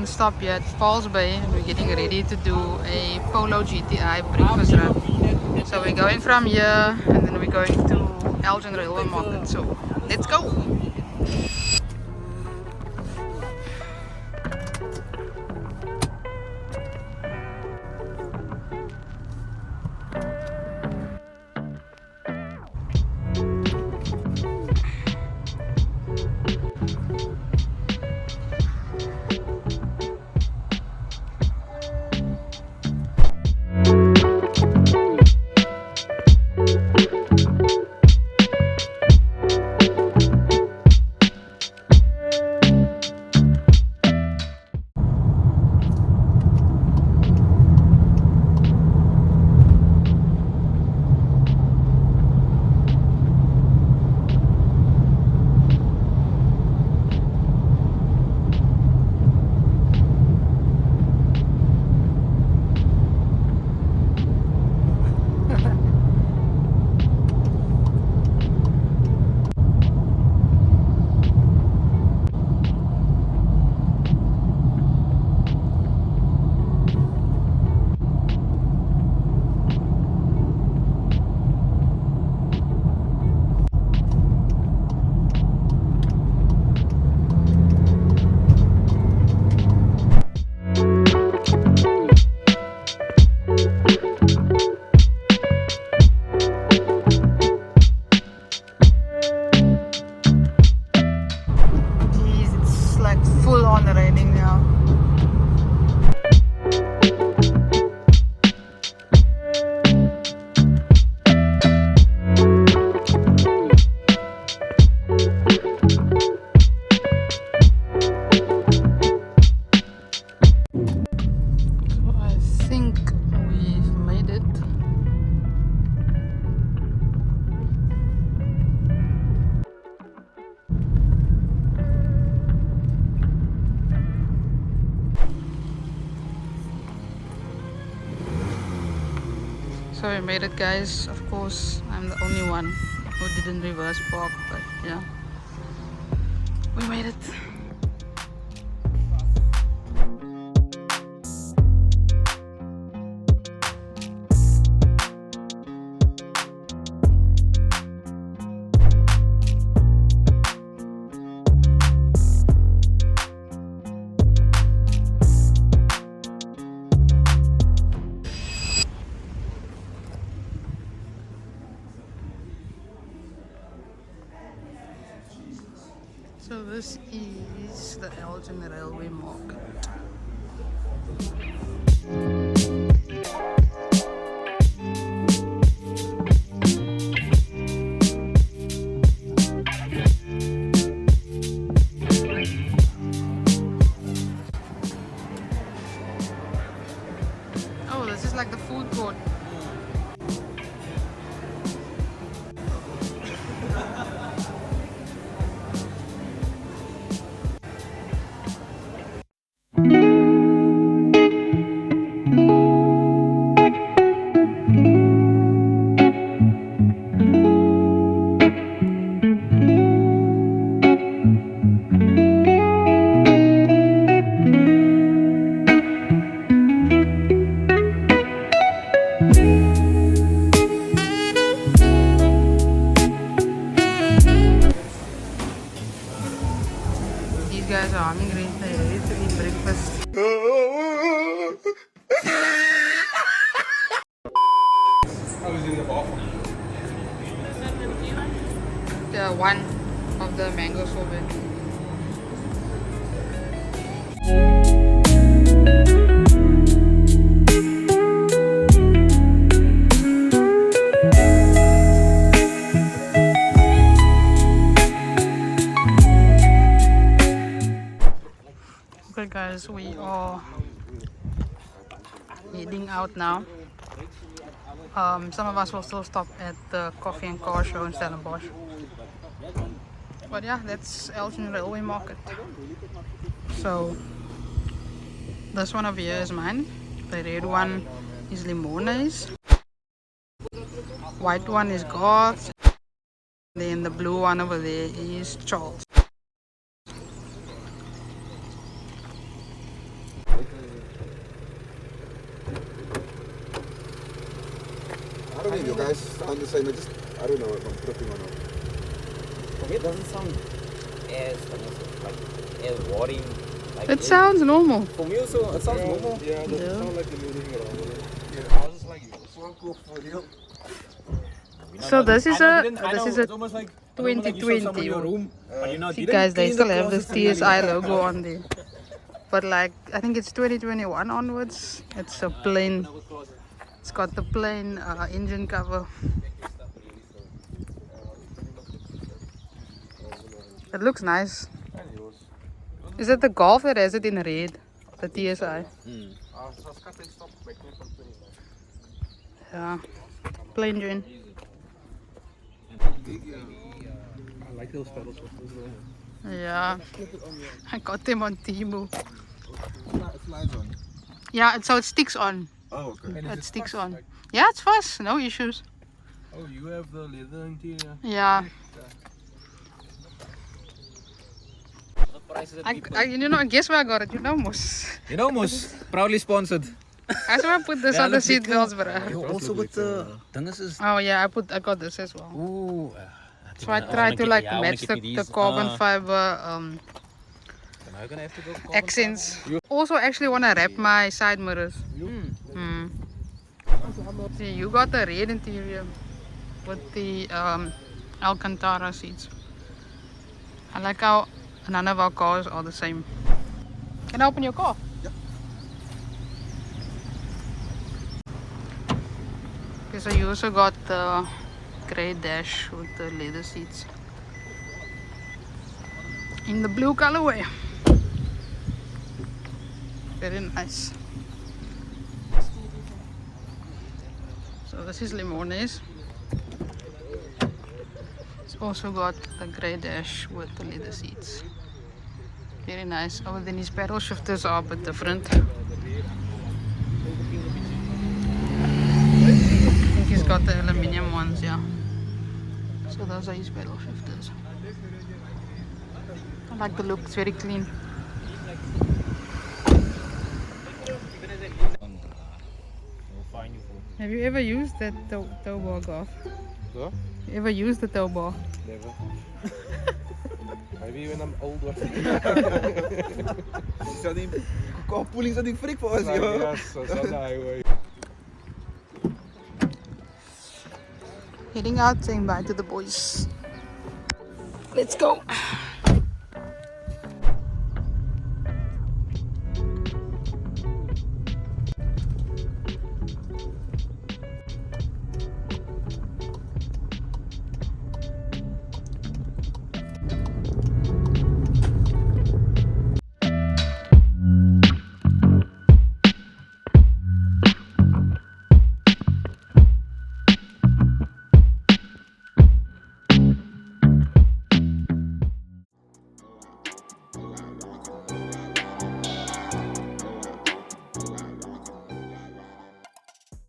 second stop here at Falls Bay. We're getting ready to do a Polo GTI breakfast run. So we're going from here and then we're going to Elgin Railway Market. So let's go! So we made it, guys. Of course, I'm the only one who didn't reverse park, but yeah, we made it. So this is the Elgin Railway Market. Oh, this is like the food court. These guys are hungry. They're ready to eat breakfast. I was in the bathroom. The one of the mango sorbet. Okay, guys, we are heading out now. Some of us will still stop at the coffee and car show in Stellenbosch. But yeah, that's Elgin Railway Market. So this one over here is mine. The red one is limones. White one is Goths. Then the blue one over there is Charles. the guys on the side, I don't know if I'm tripping or not. For me, it doesn't sound as worrying. It sounds normal. For me also, it sounds normal. Yeah, it doesn't Yeah. sound like you're moving around. Yeah, I was just like, it's so cool for real. So this is a It's almost like 2020. room, but you know, See guys, they still have the TSI logo on there. But like, I think it's 2021 onwards. It's a plain, it's got the plain engine cover. It looks nice. Is it the Golf that has it in red? The TSI? Yeah. Plain Jane. I like those pedals. Yeah. I got them on Temu. It slides on. Yeah, so it sticks on. Oh, okay. It sticks on. Yeah, it's fast. No issues. Oh, you have the leather interior. Yeah. I guess where I got it. You know, Moose. You know, Moose, proudly sponsored. I should have put this on the seat belts, bro. You also got the dinguses. Oh yeah, I got this as well. Ooh. So I try to like match the carbon fiber Am I gonna have to go accents. Also, actually want to wrap my side mirrors. See, you got the red interior with the Alcantara seats. I like how none of our cars are the same. Can I open your car? Yeah. Okay, so you also got the grey dash with the leather seats in the blue colorway. Very nice. So this is Limones. It's also got the grey dash with the leather seats. Very nice. Oh, then his pedal shifters are a bit different. I think he's got the aluminium ones, yeah. So those are his pedal shifters. I like the look, it's very clean. Have you ever used that tow bar, Golf? Huh? You ever used the tow bar? Never. Maybe when I'm old or Carpooling is die freak voor ons, like, joh. yes, so it's on the highway. Heading out, saying bye to the boys. Let's go.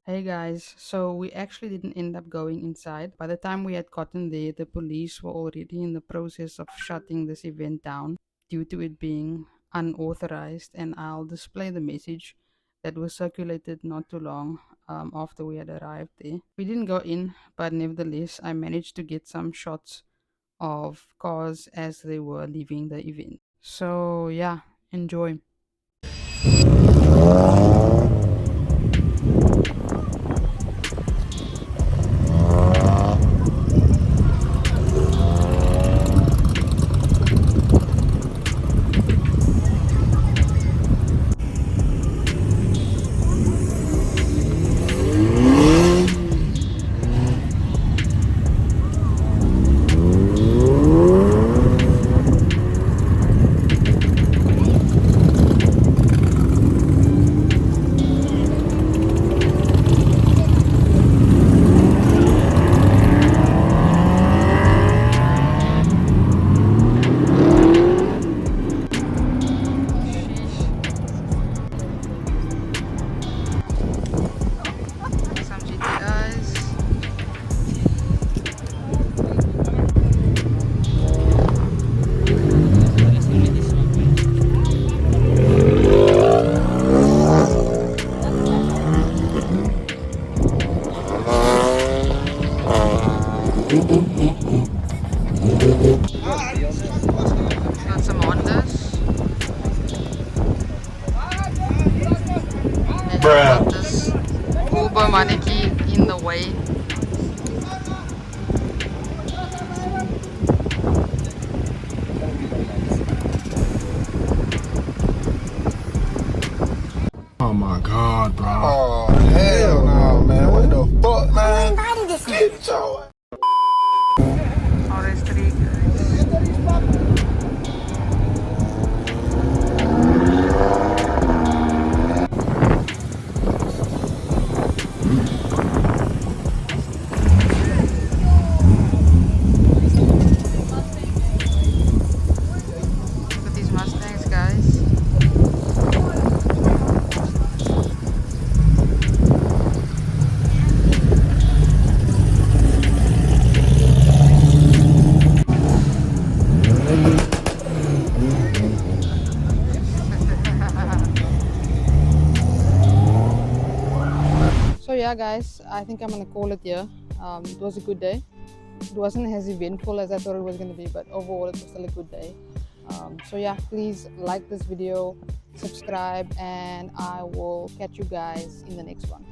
Hey guys, so we actually didn't end up going inside. By the time we had gotten there, the police were already in the process of shutting this event down due to it being unauthorized, and I'll display the message that was circulated not too long after we had arrived there. We didn't go in, but nevertheless, I managed to get some shots of cars as they were leaving the event. So yeah, enjoy. Got this Uber mannequin in the way. Oh my god, bro. Oh hell no, man. What the fuck, man? Get your RS3 guys. Look at these Mustangs guys. So yeah guys, I think I'm gonna call it here. It was a good day. It wasn't as eventful as I thought it was gonna be, but overall it was still a good day. So yeah, please like this video, subscribe, and I will catch you guys in the next one.